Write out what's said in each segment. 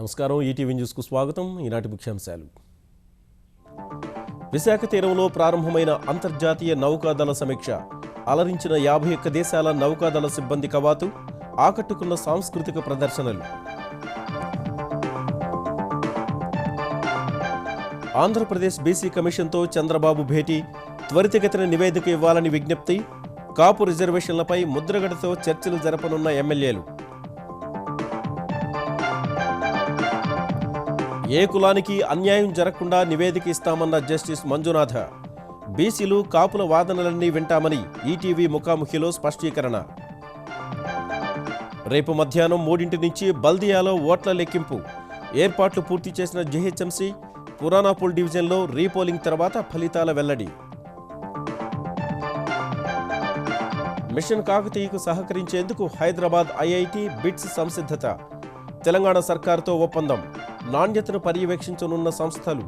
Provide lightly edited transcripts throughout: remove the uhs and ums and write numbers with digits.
నమస్కారం. ఈటీవీ న్యూస్కు స్వాగతం. ఈనాటి ముఖ్యాంశాలు. విశాఖ తీరంలో ప్రారంభమైన అంతర్జాతీయ నౌకాదళ సమీక్ష అలరించిన 51 దేశాల నౌకాదళ సిబ్బంది కవాతు, ఆకట్టుకున్న సాంస్కృతిక ప్రదర్శనలు. ఆంధ్రప్రదేశ్ బీసీ కమిషన్తో చంద్రబాబు భేటీ, త్వరితగతిన నివేదిక ఇవ్వాలని విజ్ఞప్తి, కాపు రిజర్వేషన్లపై ముద్రగడతో చర్చలు జరపనున్న ఎమ్మెల్యేలు. ఏ కులానికి అన్యాయం జరగకుండా నివేదిక ఇస్తామన్న జస్టిస్ మంజునాథ. బీసీలు కాపుల వాదనలన్నీ వింటామని ఈటీవీ ముఖాముఖిలో స్పష్టీకరణ. రేపు మధ్యాహ్నం 3 నుంచి బల్దియాలో ఓట్ల లెక్కింపు. ఏర్పాట్లు పూర్తి చేసిన జీహెచ్ఎంసీ, పురానాపూల్ డివిజన్లో రీపోలింగ్ తర్వాత ఫలితాల వెల్లడి. మిషన్ కాకతీయకు సహకరించేందుకు హైదరాబాద్ ఐఐటి, బిట్స్ సంసిద్ధత. తెలంగాణ సర్కారుతో ఒప్పందం. నాణ్యతను పర్యవేక్షించనున్న సంస్థలు.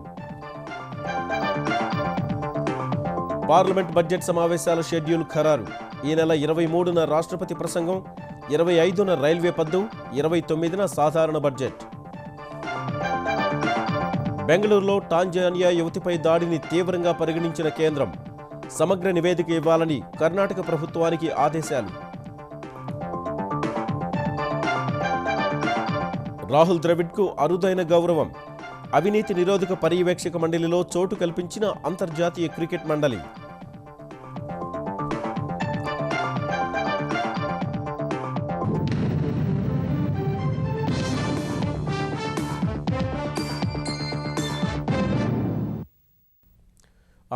పార్లమెంట్ బడ్జెట్ సమావేశాల షెడ్యూల్ ఖరారు. ఈ నెల 23న రాష్ట్రపతి ప్రసంగం, 25న రైల్వే పద్దు, 29న సాధారణ బడ్జెట్. బెంగళూరులో టాంజానియా యువతిపై దాడిని తీవ్రంగా పరిగణించిన కేంద్రం. సమగ్ర నివేదిక ఇవ్వాలని కర్ణాటక ప్రభుత్వానికి ఆదేశాలు. రాహుల్ ద్రవిడ్కు అరుదైన గౌరవం. అవినీతి నిరోధక పర్యవేక్షక మండలిలో చోటు కల్పించిన అంతర్జాతీయ క్రికెట్ మండలి.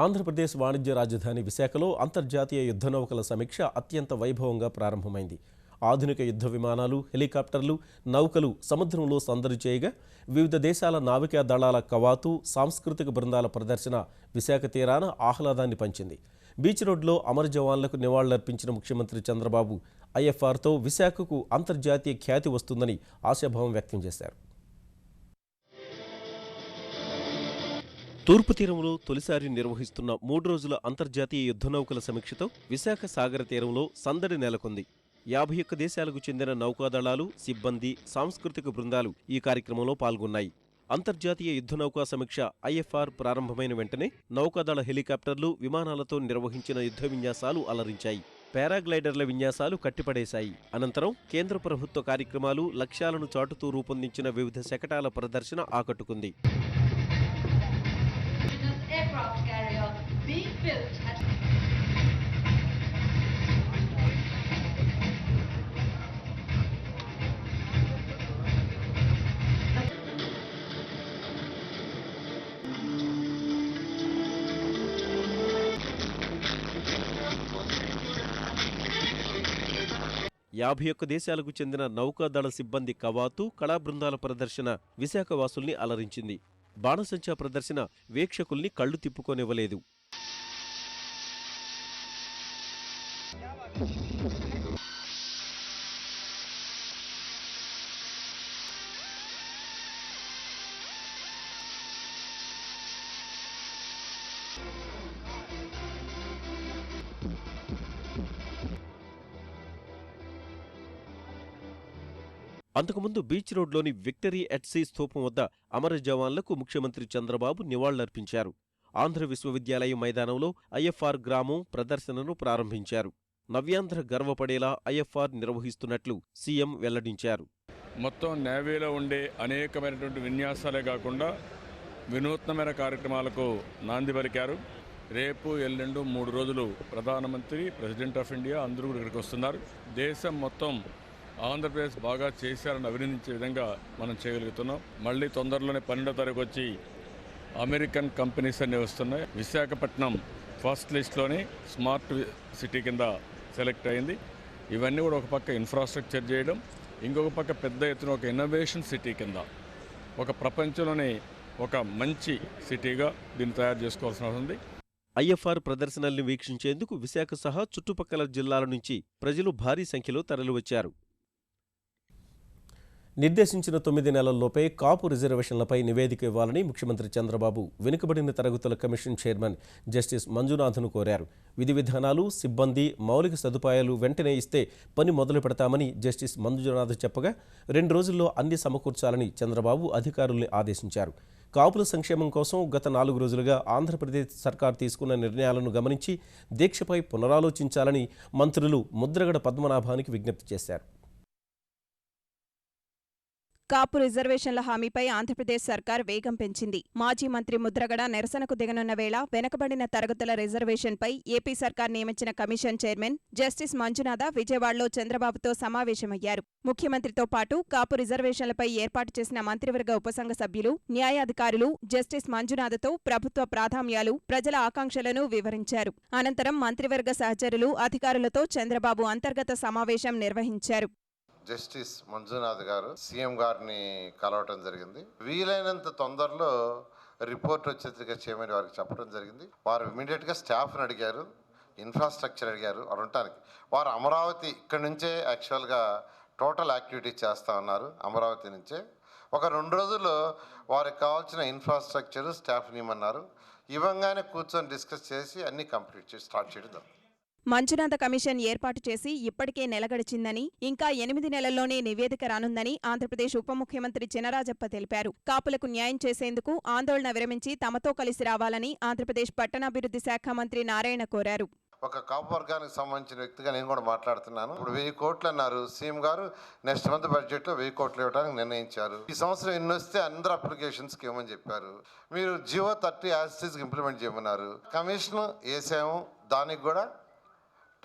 ఆంధ్రప్రదేశ్ వాణిజ్య రాజధాని విశాఖలో అంతర్జాతీయ యుద్ధ నౌకల సమీక్ష అత్యంత వైభవంగా ప్రారంభమైంది. ఆధునిక యుద్ధ విమానాలు, హెలికాప్టర్లు, నౌకలు సముద్రంలో సందడి చేయగా వివిధ దేశాల నావికా దళాల కవాతు, సాంస్కృతిక బృందాల ప్రదర్శన విశాఖ తీరాన ఆహ్లాదాన్ని పంచింది. బీచ్ రోడ్లో అమర జవాన్లకు నివాళులర్పించిన ముఖ్యమంత్రి చంద్రబాబు ఐఎఫ్ఆర్తో విశాఖకు అంతర్జాతీయ ఖ్యాతి వస్తుందని ఆశాభావం వ్యక్తం చేశారు. తూర్పు తీరంలో తొలిసారి నిర్వహిస్తున్న 3 రోజుల అంతర్జాతీయ యుద్ధ నౌకల సమీక్షతో విశాఖ సాగర తీరంలో సందడి నెలకొంది. 51 దేశాలకు చెందిన నౌకాదళాలు, సిబ్బంది, సాంస్కృతిక బృందాలు ఈ కార్యక్రమంలో పాల్గొన్నాయి. అంతర్జాతీయ యుద్ధ నౌకా సమీక్ష ఐఎఫ్ఆర్ ప్రారంభమైన వెంటనే నౌకాదళ హెలికాప్టర్లు, విమానాలతో నిర్వహించిన యుద్ధ విన్యాసాలు అలరించాయి. పారాగ్లైడర్ల విన్యాసాలు కట్టిపడేశాయి. అనంతరం కేంద్ర ప్రభుత్వ కార్యక్రమాలు, లక్ష్యాలను చాటుతూ రూపొందించిన వివిధ శకటాల ప్రదర్శన ఆకట్టుకుంది. యాభై 51 దేశాలకు చెందిన నౌకాదళ సిబ్బంది కవాతు, కళా బృందాల ప్రదర్శన విశాఖ వాసుల్ని అలరించింది. బాణసంచా ప్రదర్శన వీక్షకుల్ని కళ్లు తిప్పుకోనివ్వలేదు. అంతకుముందు బీచ్ రోడ్లోని విక్టరీ ఎట్ సీ స్థూపం వద్ద అమర జవాన్లకు ముఖ్యమంత్రి చంద్రబాబు నివాళులర్పించారు. ఆంధ్ర విశ్వవిద్యాలయం మైదానంలో ఐఎఫ్ఆర్ గ్రామం ప్రదర్శనను ప్రారంభించారు. నవ్యాంధ్ర గర్వపడేలా ఐఎఫ్ఆర్ నిర్వహిస్తున్నట్లు సీఎం వెల్లడించారు. మొత్తం నేవీలో ఉండే అనేకమైనటువంటి విన్యాసాలే కాకుండా వినూత్నమైన కార్యక్రమాలకు నాంది పలికారు. రేపు ఎల్లుండు 3 రోజులు ప్రధానమంత్రి, ప్రెసిడెంట్ ఆఫ్ ఇండియా అందరూ ఇక్కడికి వస్తున్నారు. దేశం మొత్తం ఆంధ్రప్రదేశ్ బాగా చేశారని అభినందించే విధంగా మనం చేయగలుగుతున్నాం. మళ్ళీ తొందరలోనే 12వ తారీఖు వచ్చి అమెరికన్ కంపెనీస్ అన్నీ వస్తున్నాయి. విశాఖపట్నం ఫస్ట్ లిస్ట్లోనే స్మార్ట్ సిటీ కింద సెలెక్ట్ అయింది. ఇవన్నీ కూడా ఒక పక్క ఇన్ఫ్రాస్ట్రక్చర్ చేయడం, ఇంకొక పక్క పెద్ద ఎత్తున ఒక ఇన్నోవేషన్ సిటీ కింద ఒక ప్రపంచంలోనే ఒక మంచి సిటీగా దీన్ని తయారు చేసుకోవాల్సిన అవసరం ఉంది. ఐఎఫ్ఆర్ ప్రదర్శనల్ని వీక్షించేందుకు విశాఖ సహా చుట్టుపక్కల జిల్లాల నుంచి ప్రజలు భారీ సంఖ్యలో తరలివచ్చారు. నిర్దేశించిన 9 నెలల్లోపే కాపు రిజర్వేషన్లపై నివేదిక ఇవ్వాలని ముఖ్యమంత్రి చంద్రబాబు వెనుకబడిన తరగతుల కమిషన్ చైర్మన్ జస్టిస్ మంజునాథ్ను కోరారు. విధి విధానాలు, సిబ్బంది, మౌలిక సదుపాయాలు వెంటనే ఇస్తే పని మొదలు పెడతామని జస్టిస్ మంజునాథ్ చెప్పగా 2 రోజుల్లో అన్ని సమకూర్చాలని చంద్రబాబు అధికారుల్ని ఆదేశించారు. కాపుల సంక్షేమం కోసం గత 4 రోజులుగా ఆంధ్రప్రదేశ్ సర్కార్ తీసుకున్న నిర్ణయాలను గమనించి దీక్షపై పునరాలోచించాలని మంత్రులు ముద్రగడ పద్మనాభానికి విజ్ఞప్తి చేశారు. కాపు రిజర్వేషన్ల హామీపై ఆంధ్రప్రదేశ్ సర్కార్ వేగం పెంచింది. మాజీ మంత్రి ముద్రగడ నిరసనకు దిగనున్న వేళ వెనకబడిన తరగతుల రిజర్వేషన్పై ఏపీ సర్కార్ నియమించిన కమిషన్ చైర్మన్ జస్టిస్ మంజునాథ విజయవాడలో చంద్రబాబుతో సమావేశమయ్యారు. ముఖ్యమంత్రితో పాటు కాపు రిజర్వేషన్లపై ఏర్పాటు చేసిన మంత్రివర్గ ఉపసంఘ సభ్యులు, న్యాయాధికారులు జస్టిస్ మంజునాథతో ప్రభుత్వ ప్రాధాన్యాలు, ప్రజల ఆకాంక్షలను వివరించారు. అనంతరం మంత్రివర్గ సహచరులు, అధికారులతో చంద్రబాబు అంతర్గత సమావేశం నిర్వహించారు. జస్టిస్ మంజునాథ్ గారు సీఎం గారిని కలవటం జరిగింది. వీలైనంత తొందరలో రిపోర్ట్ వచ్చేట్టుగా చేయమని వారికి చెప్పడం జరిగింది. వారు ఇమీడియట్గా స్టాఫ్ని అడిగారు, ఇన్ఫ్రాస్ట్రక్చర్ అడిగారు. వారు ఉండటానికి వారు అమరావతి ఇక్కడి నుంచే యాక్చువల్గా టోటల్ యాక్టివిటీ చేస్తూ ఉన్నారు. అమరావతి నుంచే ఒక 2 రోజుల్లో వారికి కావాల్సిన ఇన్ఫ్రాస్ట్రక్చర్ స్టాఫ్ని ఇవ్వమన్నారు. ఇవ్వగానే కూర్చొని డిస్కస్ చేసి అన్నీ కంప్లీట్ చేసి స్టార్ట్ చేయడం. మంజునాథ కమిషన్ ఏర్పాటు చేసి ఇప్పటికే నెల గడిచిందని, ఇంకా 8 నెలల్లోనే నివేదిక రానుందని ఆంధ్రప్రదేశ్ ఉప ముఖ్యమంత్రి చినరాజప్ప తెలిపారు. కాపులకు న్యాయం చేసేందుకు ఆందోళన విరమించి తమతో కలిసి రావాలని ఆంధ్రప్రదేశ్ పట్టణాభివృద్ధి శాఖ మంత్రి నారాయణ కోరారు. ఒక కాపు వర్గానికి సంబంధించిన వ్యక్తిగా నేను కూడా మాట్లాడుతున్నాను. ఇప్పుడు 1000 కోట్లు అన్నారు సీఎం గారు. నెక్స్ట్ మంత్ బడ్జెట్లో 1000 కోట్లు ఇవ్వడానికి నిర్ణయించారు. ఈ సంవత్సరం ఎన్ని వస్తే అందరు అప్లికేషన్స్కి ఇవ్వమని చెప్పారు. మీరు జియో 30 యాజిటీస్కి ఇంప్లిమెంట్ చేయమన్నారు. కమిషన్ వేసాము, దానికి కూడా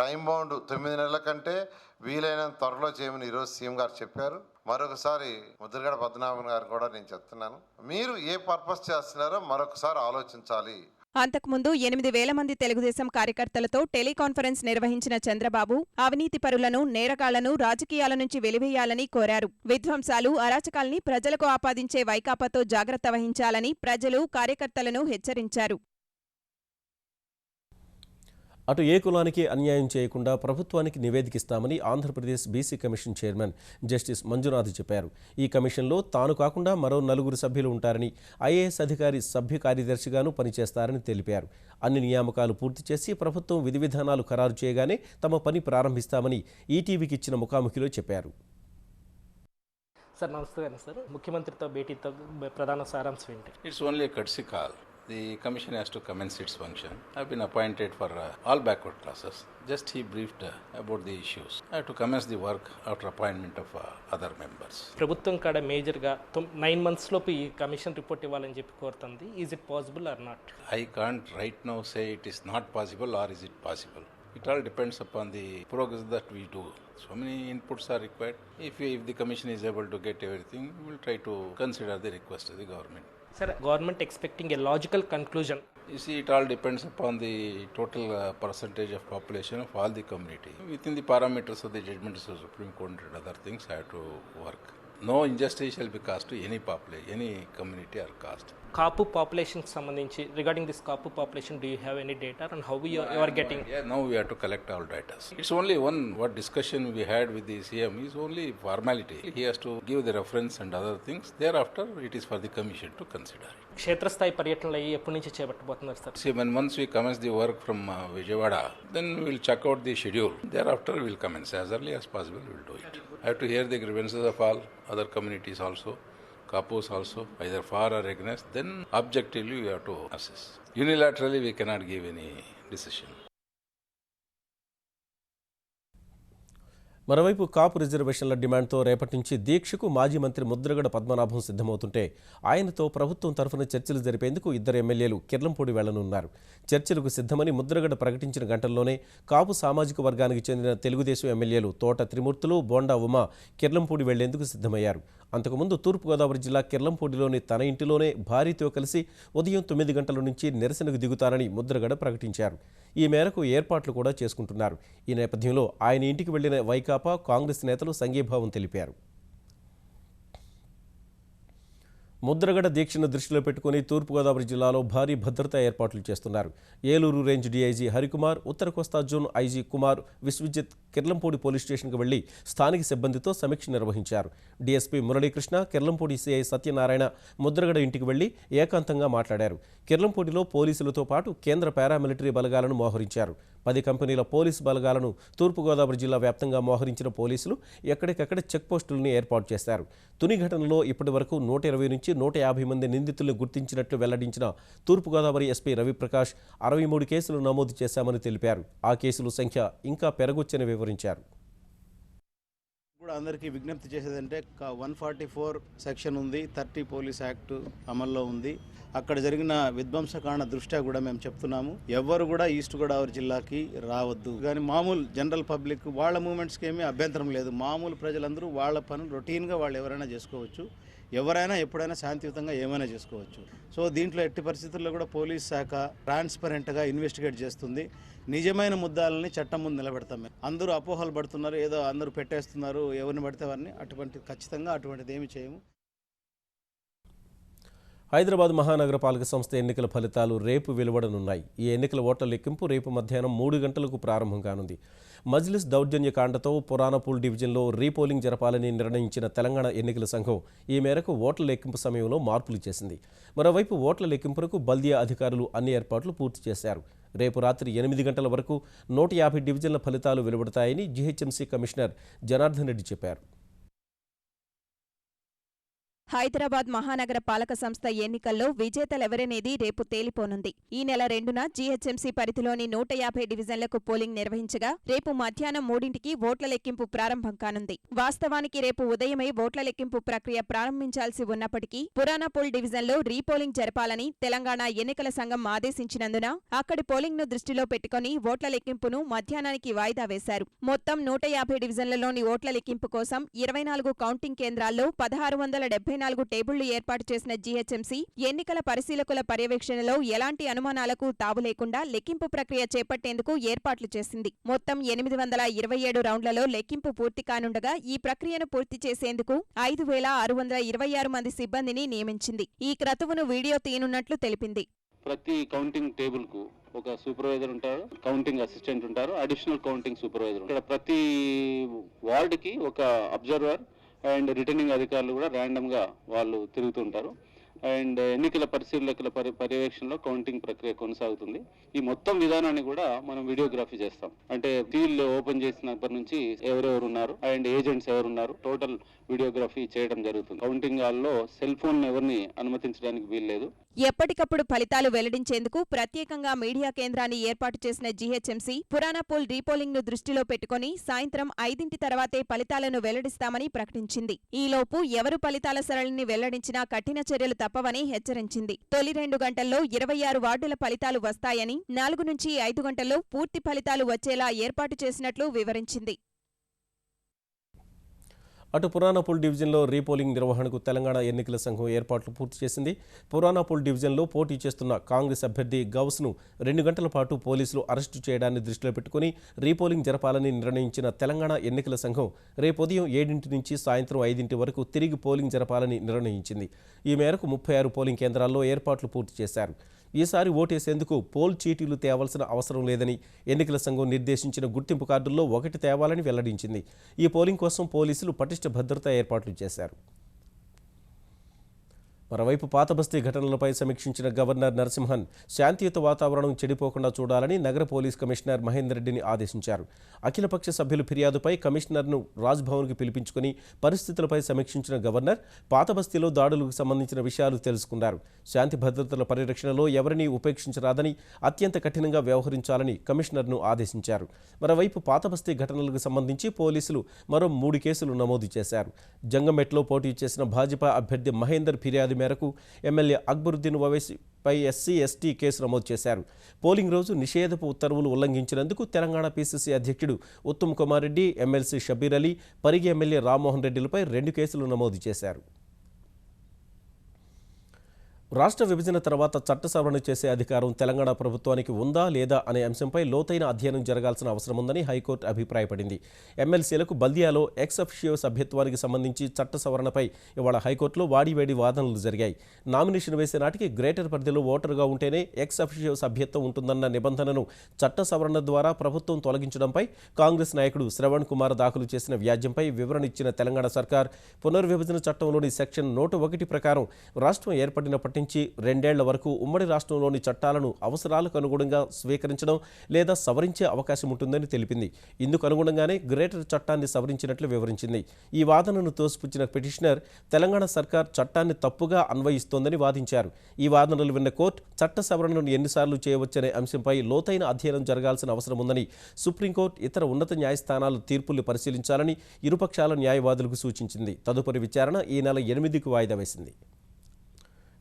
టైం బౌండ్ 9 నెలల కంటే వీలైనంత త్వరలో చేయమని ఈరోజు సీఎం గారు చెప్పారు. మరొకసారి ముద్రగడ పద్మనాభన్ గారు కూడా నేను చెప్తున్నాను, మీరు ఏ పర్పస్ చేస్తున్నారో మరొకసారి ఆలోచించాలి. అంతకుముందు 8,000 మంది తెలుగుదేశం కార్యకర్తలతో టెలికాన్ఫరెన్స్ నిర్వహించిన చంద్రబాబు అవినీతి పరులను, నేరగాళ్లను రాజకీయాల నుంచి వెలివేయాలని కోరారు. విధ్వంసాలు, అరాచకాల్ని ప్రజలకు ఆపాదించే వైకాపాతో జాగ్రత్త వహించాలని ప్రజలు, కార్యకర్తలను హెచ్చరించారు. అటు ఏ కులానికి అన్యాయం చేయకుండా ప్రభుత్వానికి నివేదికిస్తామని Andhra Pradesh BC commission chairman justice Manjunath చెప్పారు. ఈ కమిషన్లో తాను కాకుండా మరో 4 సభ్యులు ఉంటారని, ఐఏఎస్ అధికారి సభ్య కార్యదర్శిగాను పనిచేస్తారని తెలిపారు. అన్ని నియామకాలు పూర్తి చేసి ప్రభుత్వం విధి విధానాలు ఖరారు చేయగానే తమ పని ప్రారంభిస్తామని ఈటీవీకి ఇచ్చిన ముఖాముఖిలో చెప్పారు. సార్ నమస్తే సార్, ముఖ్యమంత్రితో భేటీతో ప్రధాన సారాంశం ఏంటి? It's only a courtesy call. The commission has to commence its function. I've been appointed for all backward classes. Just he briefed about the issues. I have to commence the work after appointment of other members. ప్రభుత్వం కాడ మేజర్గా 9 months లోపు ఈ commission report ఇవ్వాలని చెప్పి కోరుతుంది. Is it possible are not? I can't right now say it is not possible or is it possible. It all depends upon the progress that we do. So many inputs are required. If the commission is able to get everything, we will try to consider the request of the government. Sir, government expecting a logical conclusion. You see, it all depends upon the total percentage of population of all the community. Within the parameters of the judgment of the Supreme Court and other things, I have to work. No injustice shall be caused to any population, any community or caste. Kapu population సంబంధించి regarding this Kapu population, do you have any data on how you are getting? Yeah, now we have to collect all data. It's only one what discussion we had with the CM is only formality. He has to give the reference and other things. Thereafter, it is for the commission to consider. క్షేత్రస్థాయి పర్యటనలు ఎప్పటి నుంచి చేపట్టబోతున్నారు sir? See, once we commence the work from Vijayawada, then we will check out the schedule. Thereafter, we will commence as early as possible. We will do it. I have to hear the grievances of all other communities also. Kapus also, either for or against, then objectively we have to assess. Unilaterally we cannot give any decision. మరోవైపు కాపు రిజర్వేషన్ల డిమాండ్తో రేపటి నుంచి దీక్షకు మాజీ మంత్రి ముద్రగడ పద్మనాభం సిద్ధమవుతుంటే ఆయనతో ప్రభుత్వం తరఫున చర్చలు జరిపేందుకు 2 ఎమ్మెల్యేలు కిర్లంపూడి వెళ్లనున్నారు. చర్చలకు సిద్ధమని ముద్రగడ ప్రకటించిన గంటల్లోనే కాపు సామాజిక వర్గానికి చెందిన తెలుగుదేశం ఎమ్మెల్యేలు తోట త్రిమూర్తులు, బోండా ఉమ కిర్లంపూడి వెళ్లేందుకు సిద్ధమయ్యారు. అంతకుముందు తూర్పుగోదావరి జిల్లా కిర్లంపూడిలోని తన ఇంటిలోనే భార్యతో కలిసి ఉదయం 9 గంటల నుంచి నిరసనకు దిగుతారని ముద్రగడ ప్రకటించారు. ఈ మేరకు ఏర్పాట్లు కూడా చేసుకుంటున్నారు. ఈ నేపథ్యంలో ఆయన ఇంటికి వెళ్లిన వైకాపా, కాంగ్రెస్ నేతలు సంఘీభావం తెలిపారు. ముద్రగడ దీక్షను దృష్టిలో పెట్టుకుని తూర్పుగోదావరి జిల్లాలో భారీ భద్రతా ఏర్పాట్లు చేస్తున్నారు. ఏలూరు రేంజ్ డీఐజీ హరికుమార్, ఉత్తర కోస్తా zone IG Kumar Vishwajit Kirlampudi police స్టేషన్కు వెళ్లి స్థానిక సిబ్బందితో సమీక్ష నిర్వహించారు. డీఎస్పీ మురళీకృష్ణ, కిర్లంపూడి సిఐ సత్యనారాయణ ముద్రగడ ఇంటికి వెళ్లి ఏకాంతంగా మాట్లాడారు. కిర్లంపూడిలో పోలీసులతో పాటు కేంద్ర పారామిలిటరీ బలగాలను మోహరించారు. 10 కంపెనీల పోలీసు బలగాలను తూర్పుగోదావరి జిల్లా వ్యాప్తంగా మోహరించిన పోలీసులు ఎక్కడికక్కడ చెక్పోస్టులను ఏర్పాటు చేశారు. తుని ఘటనలో ఇప్పటి వరకు 120 నుంచి 150 మంది నిందితులను గుర్తించినట్లు వెల్లడించిన తూర్పుగోదావరి ఎస్పీ రవిప్రకాష్ 63 కేసులు నమోదు చేశామని తెలిపారు. ఆ కేసుల సంఖ్య ఇంకా పెరగొచ్చని వివరించారు. కూడా అందరికీ విజ్ఞప్తి చేసేదంటే 144 సెక్షన్ ఉంది, 30 పోలీస్ యాక్ట్ అమల్లో ఉంది. అక్కడ జరిగిన విధ్వంసకాండ దృష్ట్యా కూడా మేము చెప్తున్నాము, ఎవ్వరు కూడా ఈస్ట్ గోదావరి జిల్లాకి రావద్దు. కానీ మామూలు జనరల్ పబ్లిక్ వాళ్ళ మూమెంట్స్కి ఏమీ అభ్యంతరం లేదు. మామూలు ప్రజలందరూ వాళ్ళ పనులు రొటీన్గా వాళ్ళు ఎవరైనా చేసుకోవచ్చు, ఎవరైనా ఎప్పుడైనా శాంతియుతంగా ఏమైనా చేసుకోవచ్చు. సో దీంట్లో ఎట్టి పరిస్థితుల్లో కూడా పోలీస్ శాఖ ట్రాన్స్పరెంట్గా ఇన్వెస్టిగేట్ చేస్తుంది. నిజమైన ముద్దాలని చట్టం ముందు నిలబెడతాం. మేము అందరూ అపోహలు పడుతున్నారు, ఏదో అందరూ పెట్టేస్తున్నారు, ఎవరిని పడితే వారిని, ఖచ్చితంగా అటువంటిది ఏమి చేయము. హైదరాబాద్ మహానగరపాలక సంస్థ ఎన్నికల ఫలితాలు రేపు వెలువడనున్నాయి. ఈ ఎన్నికల ఓట్ల లెక్కింపు రేపు మధ్యాహ్నం 3 గంటలకు ప్రారంభం కానుంది. మజ్లిస్ దౌర్జన్యకాండతో పురాణపూల్ డివిజన్లో రీపోలింగ్ జరపాలని నిర్ణయించిన తెలంగాణ ఎన్నికల సంఘం ఈ మేరకు ఓట్ల లెక్కింపు సమయంలో మార్పులు చేసింది. మరోవైపు ఓట్ల లెక్కింపునకు బల్దియా అధికారులు అన్ని ఏర్పాట్లు పూర్తి చేశారు. రేపు రాత్రి 8 గంటల వరకు 150 డివిజన్ల ఫలితాలు వెలువడతాయని జీహెచ్ఎంసీ కమిషనర్ జనార్దన్ రెడ్డి చెప్పారు. హైదరాబాద్ మహానగర పాలక సంస్థ ఎన్నికల్లో విజేతలెవరనేది రేపు తేలిపోనుంది. ఈ నెల 2న జీహెచ్ఎంసీ పరిధిలోని 150 డివిజన్లకు పోలింగ్ నిర్వహించగా రేపు మధ్యాహ్నం 3ంటికి ఓట్ల లెక్కింపు ప్రారంభం కానుంది. వాస్తవానికి రేపు ఉదయమే ఓట్ల లెక్కింపు ప్రక్రియ ప్రారంభించాల్సి ఉన్నప్పటికీ పురాణపూల్ డివిజన్లో రీపోలింగ్ జరపాలని తెలంగాణ ఎన్నికల సంఘం ఆదేశించినందున అక్కడి పోలింగ్ను దృష్టిలో పెట్టుకుని ఓట్ల లెక్కింపును మధ్యాహ్నానికి వాయిదా వేశారు. మొత్తం 150 డివిజన్లలోని ఓట్ల లెక్కింపు కోసం 24 కౌంటింగ్ కేంద్రాల్లో 1674 టేబుళ్లు ఏర్పాటు చేసిన జీహెచ్ఎంసీ ఎన్నికల పరిశీలకుల పర్యవేక్షణలో ఎలాంటి అనుమానాలకు తావు లేకుండా లెక్కింపు ప్రక్రియ చేపట్టేందుకు ఏర్పాట్లు చేసింది. మొత్తం 827 రౌండ్లలో లెక్కింపు పూర్తి కానుండగా ఈ ప్రక్రియను పూర్తి చేసేందుకు 5626 మంది సిబ్బందిని నియమించింది. ఈ క్రతువును వీడియో తీయనున్నట్లు తెలిపింది. ప్రతి కౌంటింగ్ టేబుల్ కు ఒక సూపర్వైజర్ ఉంటారు, కౌంటింగ్ అసిస్టెంట్ ఉంటారు, అడిషనల్ కౌంటింగ్ సూపర్వైజర్. ఇక్కడ ప్రతి వార్డ్ కి ఒక అబ్జర్వర్ అండ్ రిటర్నింగ్ అధికారులు కూడా ర్యాండమ్ గా వాళ్ళు తిరుగుతుంటారు. అండ్ ఎన్నికల పరిశీలకుల పర్యవేక్షణలో కౌంటింగ్ ప్రక్రియ కొనసాగుతుంది. ఈ మొత్తం విధానాన్ని కూడా మనం వీడియోగ్రఫీ చేస్తాం. అంటే సీల్ ఓపెన్ చేసినప్పటి నుంచి ఎవరెవరు ఉన్నారు అండ్ ఏజెంట్స్ ఎవరున్నారు టోటల్ వీడియోగ్రఫీ చేయడం జరుగుతుంది. కౌంటింగ్ హాల్లో సెల్ ఫోన్ ఎవరిని అనుమతించడానికి వీల్లేదు. ఎప్పటికప్పుడు ఫలితాలు వెల్లడించేందుకు ప్రత్యేకంగా మీడియా కేంద్రాన్ని ఏర్పాటు చేసిన జీహెచ్ఎంసీ పురాణపూల్ రీపోలింగ్ ను దృష్టిలో పెట్టుకుని సాయంత్రం 5 తర్వాతే ఫలితాలను వెల్లడిస్తామని ప్రకటించింది. ఈలోపు ఎవరు ఫలితాల సరళిని వెల్లడించినా కఠిన చర్యలు తప్పవని హెచ్చరించింది. తొలి 2 గంటల్లో 26 వార్డుల ఫలితాలు వస్తాయని, 4 నుంచి 5 గంటల్లో పూర్తి ఫలితాలు వచ్చేలా ఏర్పాటు చేసినట్లు వివరించింది. అటు పురాణపూల్ డివిజన్లో రీపోలింగ్ నిర్వహణకు తెలంగాణ ఎన్నికల సంఘం ఏర్పాట్లు పూర్తి చేసింది. పురాణపూల్ డివిజన్లో పోటీ చేస్తున్న కాంగ్రెస్ అభ్యర్థి గౌస్ను 2 గంటల పాటు పోలీసులు అరెస్టు చేయడాన్ని దృష్టిలో పెట్టుకుని రీపోలింగ్ జరపాలని నిర్ణయించిన తెలంగాణ ఎన్నికల సంఘం రేపు ఉదయం 7 నుంచి సాయంత్రం 5 వరకు తిరిగి పోలింగ్ జరపాలని నిర్ణయించింది. ఈ మేరకు 36 పోలింగ్ కేంద్రాల్లో ఏర్పాట్లు పూర్తి చేశారు. ఈసారి ఓటేసేందుకు పోల్ చీటీలు తేవాల్సిన అవసరం లేదని ఎన్నికల సంఘం నిర్దేశించిన గుర్తింపు కార్డుల్లో 1 తేవాలని వెల్లడించింది. ఈ పోలింగ్ కోసం పోలీసులు పటిష్ట భద్రతా ఏర్పాట్లు చేశారు. మరోవైపు పాతబస్తీ ఘటనలపై సమీక్షించిన గవర్నర్ నరసింహన్ శాంతియుత వాతావరణం చెడిపోకుండా చూడాలని నగర పోలీస్ కమిషనర్ మహేందర్ రెడ్డిని ఆదేశించారు. అఖిలపక్ష సభ్యుల ఫిర్యాదుపై కమిషనర్ను రాజ్భవన్కు పిలిపించుకుని పరిస్థితులపై సమీక్షించిన గవర్నర్ పాతబస్తీలో దాడులకు సంబంధించిన విషయాలు తెలుసుకున్నారు. శాంతి భద్రతల పరిరక్షణలో ఎవరినీ ఉపేక్షించరాదని, అత్యంత కఠినంగా వ్యవహరించాలని కమిషనర్ను ఆదేశించారు. మరోవైపు పాతబస్తీ ఘటనలకు సంబంధించి పోలీసులు మరో 3 కేసులు నమోదు చేశారు. జంగంమెట్లో పోటీ చేసిన భాజపా అభ్యర్థి మహేందర్ ఫిర్యాదు మేరకు ఎమ్మెల్యే అక్బరుద్దీన్ ఓవైసీపై ఎస్సీ/ఎస్టీ కేసు నమోదు చేశారు. పోలింగ్ రోజు నిషేధపు ఉత్తర్వులు ఉల్లంఘించినందుకు తెలంగాణ పీసీసీ అధ్యక్షుడు ఉత్తమ్ కుమార్ రెడ్డి, ఎమ్మెల్సీ షబీర్ అలీ, పరిగి ఎమ్మెల్యే రామ్మోహన్ రెడ్డిలపై 2 కేసులు నమోదు చేశారు. రాష్ట్ర విభజన తర్వాత చట్ట సవరణ చేసే అధికారం తెలంగాణ ప్రభుత్వానికి ఉందా లేదా అనే అంశంపై లోతైన అధ్యయనం జరగాల్సిన అవసరం ఉందని హైకోర్టు అభిప్రాయపడింది. ఎమ్మెల్సీలకు బల్దియాలో ఎక్స్ అఫిషియో సభ్యత్వానికి సంబంధించి చట్ట సవరణపై ఇవాళ హైకోర్టులో వాడివేడి వాదనలు జరిగాయి. నామినేషన్ వేసే నాటికి గ్రేటర్ పరిధిలో ఓటరుగా ఉంటేనే ఎక్స్ అఫిషియో సభ్యత్వం ఉంటుందన్న నిబంధనను చట్ట సవరణ ద్వారా ప్రభుత్వం తొలగించడంపై కాంగ్రెస్ నాయకుడు శ్రవణ్ కుమార్ దాఖలు చేసిన వ్యాజ్యంపై వివరణ ఇచ్చిన తెలంగాణ సర్కార్ పునర్విభజన చట్టంలోని సెక్షన్ 101 ప్రకారం రాష్ట్రం ఏర్పడినప్పటి నుంచి 2 ఏళ్ల వరకు ఉమ్మడి రాష్ట్రంలోని చట్టాలను అవసరాలకు అనుగుణంగా స్వీకరించడం లేదా సవరించే అవకాశం ఉంటుందని తెలిపింది. ఇందుకు అనుగుణంగానే గ్రేటర్ చట్టాన్ని సవరించినట్లు వివరించింది. ఈ వాదనను తోసిపుచ్చిన పిటిషనర్ తెలంగాణ సర్కార్ చట్టాన్ని తప్పుగా అన్వయిస్తోందని వాదించారు. ఈ వాదనలు విన్న కోర్టు చట్ట సవరణను ఎన్నిసార్లు చేయవచ్చనే అంశంపై లోతైన అధ్యయనం జరగాల్సిన అవసరం ఉందని, సుప్రీంకోర్టు ఇతర ఉన్నత న్యాయస్థానాల తీర్పులు పరిశీలించాలని ఇరుపక్షాల న్యాయవాదులకు సూచించింది. తదుపరి విచారణ ఈ నెల 8కు వాయిదా వేసింది.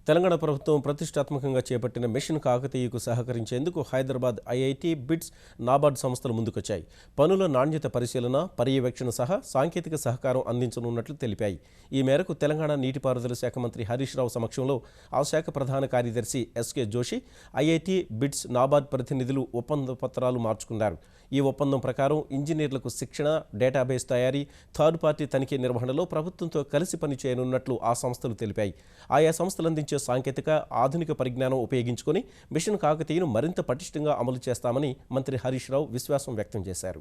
తెలంగాణ ప్రభుత్వం ప్రతిష్టాత్మకంగా చేపట్టిన మిషన్ కాకతీయకు సహకరించేందుకు హైదరాబాద్ ఐఐటి, బిట్స్, నాబార్డ్ సంస్థలు ముందుకొచ్చాయి. పనుల నాణ్యత పరిశీలన, పర్యవేక్షణ సహా సాంకేతిక సహకారం అందించనున్నట్లు తెలిపాయి. ఈ మేరకు తెలంగాణ నీటిపారుదల శాఖ మంత్రి హరీష్ రావు సమక్షంలో ఆ శాఖ ప్రధాన కార్యదర్శి SK Joshi, IIT, BITS, NABARD ప్రతినిధులు ఒప్పంద పత్రాలు మార్చుకున్నారు. ఈ ఒప్పందం ప్రకారం ఇంజనీర్లకు శిక్షణ, డేటాబేస్ తయారీ, థర్డ్ పార్టీ తనిఖీ నిర్వహణలో ప్రభుత్వంతో కలిసి పనిచేయనున్నట్లు ఆ సంస్థలు తెలిపాయి. ఆయా సంస్థలు అందించే సాంకేతిక, ఆధునిక పరిజ్ఞానం ఉపయోగించుకొని మిషన్ కాకతీయను మరింత పటిష్టంగా అమలు చేస్తామని మంత్రి హరీష్ రావు విశ్వాసం వ్యక్తం చేశారు.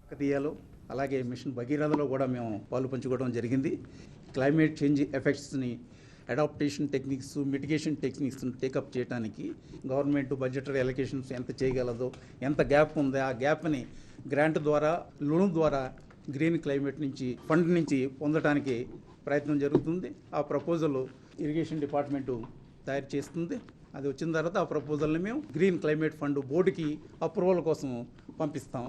కాకతీయలో అలాగే మిషన్ భగీరథలో కూడా మేము పాలు పంచుకోవడం జరిగింది. క్లైమేట్ చేంజ్ ఎఫెక్ట్స్ని, అడాప్టేషన్ టెక్నిక్స్, మిటిగేషన్ టెక్నిక్స్ని టేకప్ చేయడానికి గవర్నమెంట్ బడ్జెటరీ అలొకేషన్స్ ఎంత చేయగలదో, ఎంత గ్యాప్ ఉందో ఆ గ్యాప్ని గ్రాంట్ ద్వారా, లోన్ ద్వారా గ్రీన్ క్లైమేట్ నుంచి, ఫండ్ నుంచి పొందడానికి ప్రయత్నం జరుగుతుంది. ఆ ప్రపోజల్ ఇరిగేషన్ డిపార్ట్మెంటు తయారు చేస్తుంది. అది వచ్చిన తర్వాత ఆ ప్రపోజల్ని మేము గ్రీన్ క్లైమేట్ ఫండ్ బోర్డుకి అప్రూవల్ కోసం పంపిస్తాం.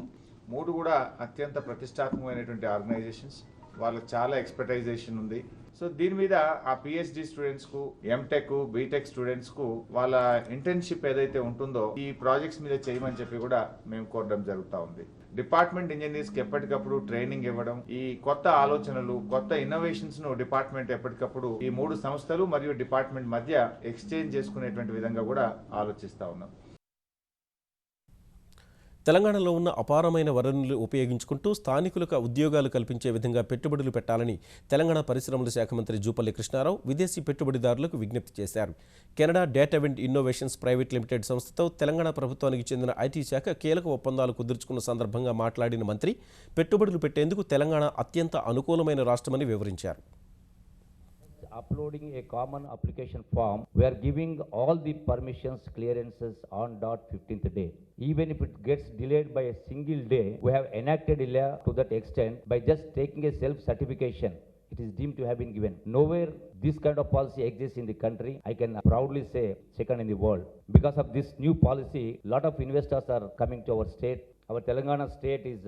3 కూడా అత్యంత ప్రతిష్టాత్మకమైనటువంటి ఆర్గనైజేషన్స్, వాళ్ళకి చాలా ఎక్స్పర్టైజేషన్ ఉంది. సో దీని మీద ఆ పిహెచ్డి స్టూడెంట్స్కు, ఎంటెక్, బీటెక్ స్టూడెంట్స్కు వాళ్ళ ఇంటర్న్షిప్ ఏదైతే ఉంటుందో ఈ ప్రాజెక్ట్స్ మీద చేయమని చెప్పి కూడా మేము కోరడం జరుగుతూ ఉంది. డిపార్ట్మెంట్ ఇంజనీర్స్కి ఎప్పటికప్పుడు ట్రైనింగ్ ఇవ్వడం, ఈ కొత్త ఆలోచనలు, కొత్త ఇన్నోవేషన్స్ను డిపార్ట్మెంట్ ఎప్పటికప్పుడు ఈ 3 సంస్థలు మరియు డిపార్ట్మెంట్ మధ్య ఎక్స్చేంజ్ చేసుకునేటువంటి విధంగా కూడా ఆలోచిస్తూ ఉన్నాం. తెలంగాణలో ఉన్న అపారమైన వనరులు ఉపయోగించుకుంటూ స్థానికులకు ఉద్యోగాలు కల్పించే విధంగా పెట్టుబడులు పెట్టాలని తెలంగాణ పరిశ్రమల శాఖ మంత్రి జూపల్లి కృష్ణారావు విదేశీ పెట్టుబడిదారులకు విజ్ఞప్తి చేశారు. Canada Datawind innovations private limited సంస్థతో తెలంగాణ ప్రభుత్వానికి చెందిన ఐటీ శాఖ కీలక ఒప్పందాలు కుదుర్చుకున్న సందర్భంగా మాట్లాడిన మంత్రి పెట్టుబడులు పెట్టేందుకు తెలంగాణ అత్యంత అనుకూలమైన రాష్ట్రమని వివరించారు. Uploading a common application form, we are giving all the permissions, clearances on dot 15th day. Even if it gets delayed by a single day, we have enacted a law to that extent. By just taking a self-certification, it is deemed to have been given. Nowhere this kind of policy exists in the country. I can proudly say second in the world. Because of this new policy, lot of investors are coming to our state. Our Telangana state is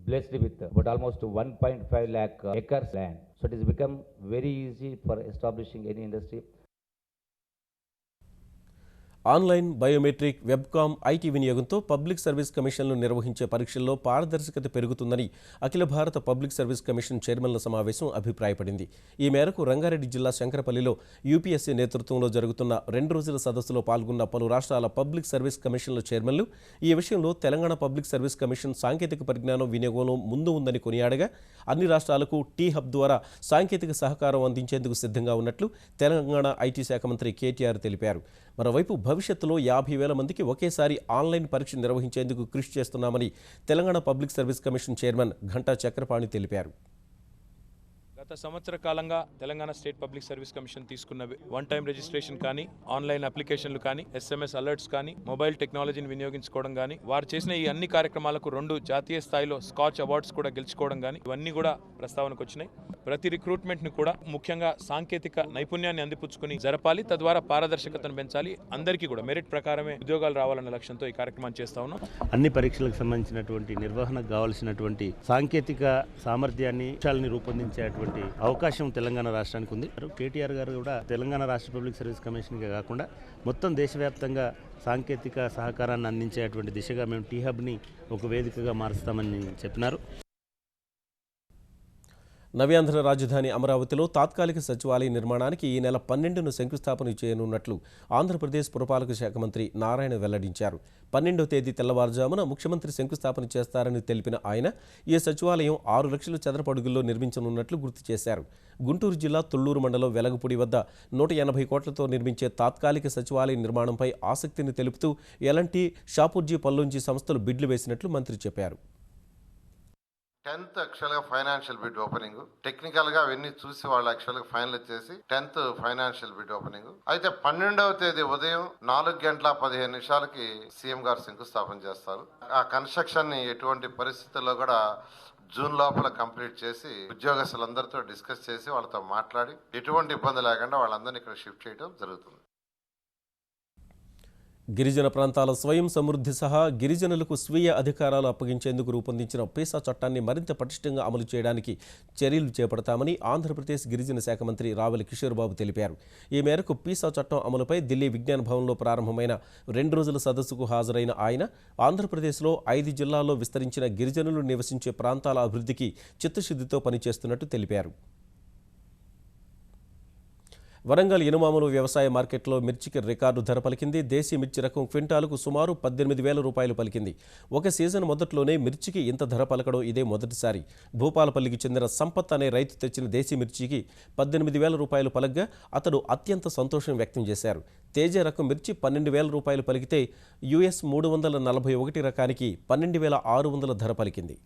blessed with about almost 1.5 lakh acres land. So it has become very easy for establishing any industry. Online, biometric, webcam, IT వినియోగంతో public service కమిషన్లు నిర్వహించే పరీక్షల్లో పారదర్శకత పెరుగుతుందని అఖిల భారత public service commission చైర్మన్ల సమావేశం అభిప్రాయపడింది. ఈ మేరకు రంగారెడ్డి జిల్లా శంకరపల్లిలో యూపీఎస్సీ నేతృత్వంలో జరుగుతున్న 2 రోజుల సదస్సులో పాల్గొన్న పలు రాష్ట్రాల పబ్లిక్ సర్వీస్ కమిషన్ల చైర్మన్లు ఈ విషయంలో తెలంగాణ పబ్లిక్ సర్వీస్ కమిషన్ సాంకేతిక పరిజ్ఞానం వినియోగంలో ముందు ఉందని కొనియాడగా అన్ని రాష్ట్రాలకు టీ హబ్ ద్వారా సాంకేతిక సహకారం అందించేందుకు సిద్ధంగా ఉన్నట్లు తెలంగాణ ఐటీ శాఖ మంత్రి కేటీఆర్ తెలిపారు. మరోవైపు భవిష్యత్తులో 50,000 మందికి ఒకేసారి ఆన్లైన్ పరీక్ష నిర్వహించేందుకు కృషి చేస్తున్నామని Telangana public service commission chairman Ghanta Chakrapani తెలిపారు. గత సంవత్సర కాలంగా Telangana state public service commission తీసుకున్న వన్ టైం రిజిస్ట్రేషన్ కానీ, ఆన్లైన్ అప్లికేషన్లు కానీ, ఎస్ఎంఎస్ అలర్ట్స్ కానీ, మొబైల్ టెక్నాలజీని వినియోగించుకోవడం కానీ, వారు చేసిన ఈ అన్ని కార్యక్రమాలకు 2 జాతీయ స్థాయిలో స్కాచ్ అవార్డ్స్ కూడా గెలుచుకోవడం కానీ, ఇవన్నీ కూడా ప్రస్తావనకు వచ్చినాయి. ప్రతి రిక్రూట్మెంట్ని కూడా ముఖ్యంగా సాంకేతిక నైపుణ్యాన్ని అందిపుచ్చుకుని జరపాలి, తద్వారా పారదర్శకతను పెంచాలి, అందరికీ కూడా మెరిట్ ప్రకారమే ఉద్యోగాలు రావాలన్న లక్ష్యంతో ఈ కార్యక్రమాన్ని చేస్తా ఉన్నాం. అన్ని పరీక్షలకు సంబంధించినటువంటి నిర్వహణకు కావాల్సినటువంటి సాంకేతిక సామర్థ్యాన్ని రూపొందించేటువంటి అవకాశం తెలంగాణ రాష్ట్రానికి ఉంది. కేటీఆర్ గారు కూడా తెలంగాణ రాష్ట్ర పబ్లిక్ సర్వీస్ కమిషన్గా కాకుండా మొత్తం దేశవ్యాప్తంగా సాంకేతిక సహకారాన్ని అందించేటువంటి దిశగా మేము టీ హబ్ని ఒక వేదికగా మారుస్తామని చెప్పినారు. నవ్యాంధ్ర రాజధాని అమరావతిలో తాత్కాలిక సచివాలయ నిర్మాణానికి ఈ నెల 12న శంకుస్థాపన చేయనున్నట్లు ఆంధ్రప్రదేశ్ పురపాలక శాఖ మంత్రి నారాయణ వెల్లడించారు. 12వ తేదీ తెల్లవారుజామున ముఖ్యమంత్రి శంకుస్థాపన చేస్తారని తెలిపిన ఆయన ఈ సచివాలయం 6 లక్షల చదరపు అడుగుల్లో నిర్మించనున్నట్లు గుర్తు చేశారు. గుంటూరు జిల్లా తుళ్లూరు మండలం వెలగపూడి వద్ద 180 కోట్లతో నిర్మించే తాత్కాలిక సచివాలయ నిర్మాణంపై ఆసక్తిని తెలుపుతూ ఎలాంటి షాపూర్జీ పల్లోంజీ సంస్థలు బిడ్లు వేసినట్లు మంత్రి చెప్పారు. 10th యాక్చువల్గా ఫైనాన్షియల్ బిడ్ ఓపెనింగ్, టెక్నికల్గా అవన్నీ చూసి వాళ్ళు యాక్చువల్గా ఫైనల్ చేసి 10th ఫైనాన్షియల్ బిడ్ ఓపెనింగ్. అయితే 12వ తేదీ ఉదయం 4:15 సీఎం గారు శంకుస్థాపన చేస్తారు. ఆ కన్స్ట్రక్షన్ ని ఎటువంటి పరిస్థితుల్లో కూడా జూన్ లోపల కంప్లీట్ చేసి ఉద్యోగస్తులందరితో డిస్కస్ చేసి వాళ్ళతో మాట్లాడి ఎటువంటి ఇబ్బంది లేకుండా వాళ్ళందరినీ ఇక్కడ షిఫ్ట్ చేయడం జరుగుతుంది. గిరిజన ప్రాంతాల స్వయం సమృద్ధి సహా గిరిజనులకు స్వీయ అధికారాలు అప్పగించేందుకు రూపొందించిన పీసా చట్టాన్ని మరింత పటిష్టంగా అమలు చేయడానికి చర్యలు చేపడతామని ఆంధ్రప్రదేశ్ గిరిజన శాఖ మంత్రి రావెల కిషోర్ బాబు తెలిపారు. ఈ మేరకు పీసా చట్టం అమలుపై ఢిల్లీ విజ్ఞాన భవన్లో ప్రారంభమైన 2 రోజుల సదస్సుకు హాజరైన ఆయన ఆంధ్రప్రదేశ్లో 5 జిల్లాల్లో విస్తరించిన గిరిజనులు నివసించే ప్రాంతాల అభివృద్ధికి చిత్తశుద్ధితో పనిచేస్తున్నట్టు తెలిపారు. వరంగల్ ఇనుమాములు వ్యవసాయ మార్కెట్లో మిర్చికి రికార్డు ధర పలికింది. దేశీ మిర్చి రకం క్వింటాలకు సుమారు 18,000 రూపాయలు పలికింది. ఒక సీజన్ మొదట్లోనే మిర్చికి ఇంత ధర పలకడం ఇదే మొదటిసారి. భూపాలపల్లికి చెందిన సంపత్ అనే రైతు తెచ్చిన దేశీ మిర్చికి 18,000 రూపాయలు పలగ్గా అతడు అత్యంత సంతోషం వ్యక్తం చేశారు. తేజ రకం మిర్చి 12,000 రూపాయలు పలికితే US 341 రకానికి 12,600 ధర పలికింది.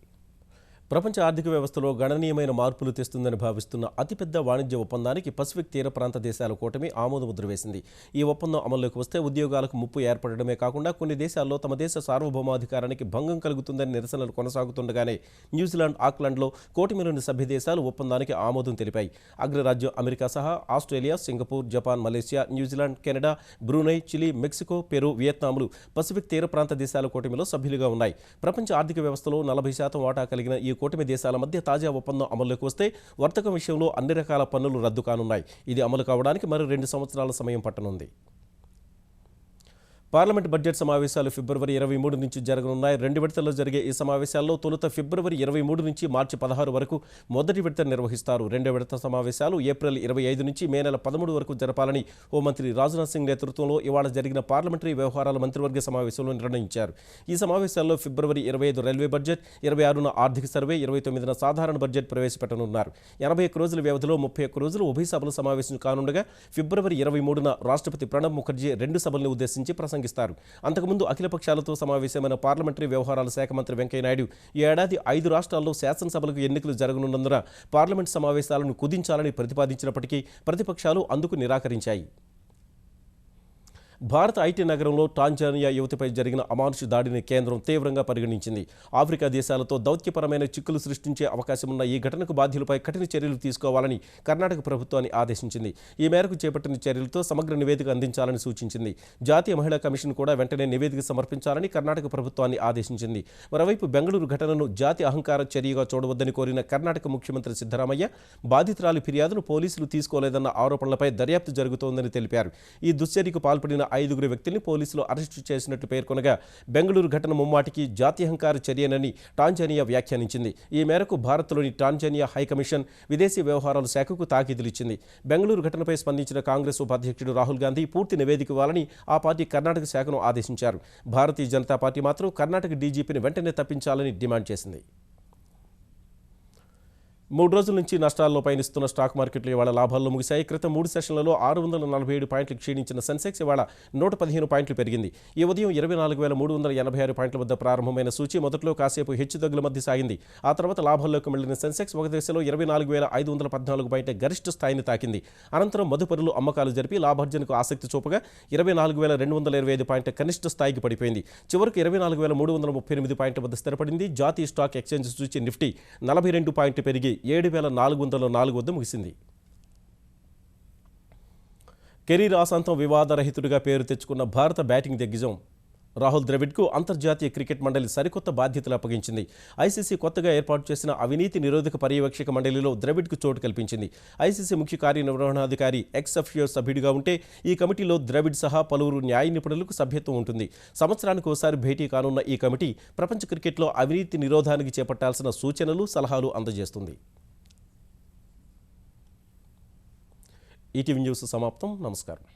ప్రపంచ ఆర్థిక వ్యవస్థలో గణనీయమైన మార్పులు తెస్తుందని భావిస్తున్న అతిపెద్ద వాణిజ్య ఒప్పందానికి పసిఫిక్ తీర ప్రాంత దేశాల కూటమి ఆమోదముద్ర వేసింది. ఈ ఒప్పందం అమల్లోకి వస్తే ఉద్యోగాలకు ముప్పు ఏర్పడడమే కాకుండా కొన్ని దేశాల్లో తమ దేశ సార్వభౌమాధికారానికి భంగం కలుగుతుందని నిరసనలు కొనసాగుతుండగానే న్యూజిలాండ్ ఆక్లాండ్లో కూటమిలోని సభ్య దేశాలు ఒప్పందానికి ఆమోదం తెలిపాయి. అగ్రరాజ్యం అమెరికా సహా Australia, Singapore, Japan, Malaysia, New Zealand, Canada, Brunei, Chile, Mexico, Peru, వియత్నాంలు పసిఫిక్ తీర ప్రాంత దేశాల కూటమిలో సభ్యులుగా ఉన్నాయి. ప్రపంచ ఆర్థిక వ్యవస్థలో 40% వాటా కలిగిన ఈ కూటమి దేశాల మధ్య తాజా ఒప్పందం అమల్లోకి వస్తే వర్తకం విషయంలో అన్ని రకాల పన్నులు రద్దు కానున్నాయి. ఇది అమలు కావడానికి మరో 2 సంవత్సరాల సమయం పట్టనుంది. పార్లమెంట్ బడ్జెట్ సమావేశాలు ఫిబ్రవరి 23 నుంచి జరగనున్నాయి. 2 విడతల్లో జరిగే ఈ సమావేశాల్లో తొలుత ఫిబ్రవరి 23 నుంచి మార్చి 16 వరకు మొదటి విడత నిర్వహిస్తారు. 2వ విడత సమావేశాలు ఏప్రిల్ 25 నుంచి మే నెల 13 వరకు జరపాలని హోంమంత్రి రాజ్నాథ్ సింగ్ నేతృత్వంలో ఇవాళ జరిగిన పార్లమెంటరీ వ్యవహారాల మంత్రివర్గ సమావేశంలో నిర్ణయించారు. ఈ సమావేశాల్లో ఫిబ్రవరి 25 రైల్వే బడ్జెట్, 26న ఆర్థిక సర్వే, 29న సాధారణ బడ్జెట్ ప్రవేశపెట్టనున్నారు. 81 రోజుల వ్యవధిలో 31 రోజులు ఉభయ సభలు సమావేశం కానుండగా ఫిబ్రవరి 23న రాష్ట్రపతి ప్రణబ్ ముఖర్జీ 2 సభలను ఉద్దేశించి ప్రసంగిస్తారు. అంతకుముందు అఖిలపక్షాలతో సమావేశమైన పార్లమెంటరీ వ్యవహారాల శాఖ మంత్రి వెంకయ్యనాయుడు ఈ ఏడాది 5 రాష్ట్రాల్లో శాసనసభలకు ఎన్నికలు జరగనున్నందున పార్లమెంట్ సమావేశాలను కుదించాలని ప్రతిపాదించినప్పటికీ ప్రతిపక్షాలు అందుకు నిరాకరించాయి. భారత ఐటీ నగరంలో టాంజానియా యువతిపై జరిగిన అమానుష దాడిని కేంద్రం తీవ్రంగా పరిగణించింది. ఆఫ్రికా దేశాలతో దౌత్యపరమైన చిక్కులు సృష్టించే అవకాశమున్న ఈ ఘటనకు బాధ్యులపై కఠిన చర్యలు తీసుకోవాలని కర్ణాటక ప్రభుత్వాన్ని ఆదేశించింది. ఈ మేరకు చేపట్టిన చర్యలతో సమగ్ర నివేదిక అందించాలని సూచించింది. జాతీయ మహిళా కమిషన్ కూడా వెంటనే నివేదిక సమర్పించాలని కర్ణాటక ప్రభుత్వాన్ని ఆదేశించింది. మరోవైపు బెంగళూరు ఘటనను జాతి అహంకార చర్యగా చూడవద్దని కోరిన కర్ణాటక ముఖ్యమంత్రి సిద్ధరామయ్య బాధితురాలి ఫిర్యాదును పోలీసులు తీసుకోలేదన్న ఆరోపణలపై దర్యాప్తు జరుగుతోందని తెలిపారు. ఈ దుశ్చర్యకు పాల్పడిన 5 వ్యక్తుల్ని పోలీసులు అరెస్టు చేసినట్లు పేర్కొనగా బెంగళూరు ఘటన ముమ్మాటికి జాత్యహంకార చర్యనని టాంజానియా వ్యాఖ్యానించింది. ఈ మేరకు భారత్లోని టాంజానియా హైకమిషన్ విదేశీ వ్యవహారాల శాఖకు తాకీదులిచ్చింది. బెంగళూరు ఘటనపై స్పందించిన కాంగ్రెస్ ఉపాధ్యక్షుడు రాహుల్ గాంధీ పూర్తి నివేదిక ఇవ్వాలని ఆ పార్టీ కర్ణాటక శాఖను ఆదేశించారు. భారతీయ జనతా పార్టీ మాత్రం కర్ణాటక డీజీపీని వెంటనే తప్పించాలని డిమాండ్ చేసింది. 3 రోజుల నుంచి నష్టాల్లో పయనిస్తున్న స్టాక్ మార్కెట్లు ఇవాళ లాభాల్లో ముగిశాయి. క్రితం 3 సెషన్లలో 647 పాయింట్లు క్షీణించిన సెన్సెక్స్ ఇవాళ 115 పాయింట్లు పెరిగింది. ఈ ఉదయం 24,386 పాయింట్ల వద్ద ప్రారంభమైన సూచీ మొదట్లో కాసేపు హెచ్చుతగ్గుల మధ్య సాగింది. ఆ తర్వాత లాభాల్లోకి వెళ్లిన సెన్సెక్స్ ఒక దశలో 24,514 పాయింట్ల గరిష్ట స్థాయిని తాకింది. అనంతరం మదుపరులు అమ్మకాలు జరిపి లాభార్జనకు ఆసక్తి చూపగా 24,225 పాయింట్ల కనిష్ట స్థాయికి పడిపోయింది. చివరకు 24,338 పాయింట్ల వద్ద స్థిరపడింది. జాతీయ స్టాక్ ఎక్స్చేంజ్ సూచీ నిఫ్టీ 42 పాయింట్లు పెరిగి 7,404 వద్ద ముగిసింది. కెరీర్ ఆశాంతం వివాదరహితుడిగా పేరు తెచ్చుకున్న భారత బ్యాటింగ్ దిగ్గజం రాహుల్ ద్రవిడ్కు అంతర్జాతీయ క్రికెట్ మండలి సరికొత్త బాధ్యతలు అప్పగించింది. ఐసీసీ కొత్తగా ఏర్పాటు చేసిన అవినీతి నిరోధక పర్యవేక్షక మండలిలో ద్రవిడ్కు చోటు కల్పించింది. ఐసీసీ ముఖ్య కార్యనిర్వహణాధికారి ఎక్స్ అఫిషియో సభ్యుడిగా ఉంటే ఈ కమిటీలో ద్రవిడ్ సహా పలువురు న్యాయ నిపుణులకు సభ్యత్వం ఉంటుంది. సంవత్సరానికి ఒకసారి భేటీ కానున్న ఈ కమిటీ ప్రపంచ క్రికెట్లో అవినీతి నిరోధానికి చేపట్టాల్సిన సూచనలు, సలహాలు అందజేస్తుంది. ఈటీవీ న్యూస్ సమాప్తం. నమస్కారం.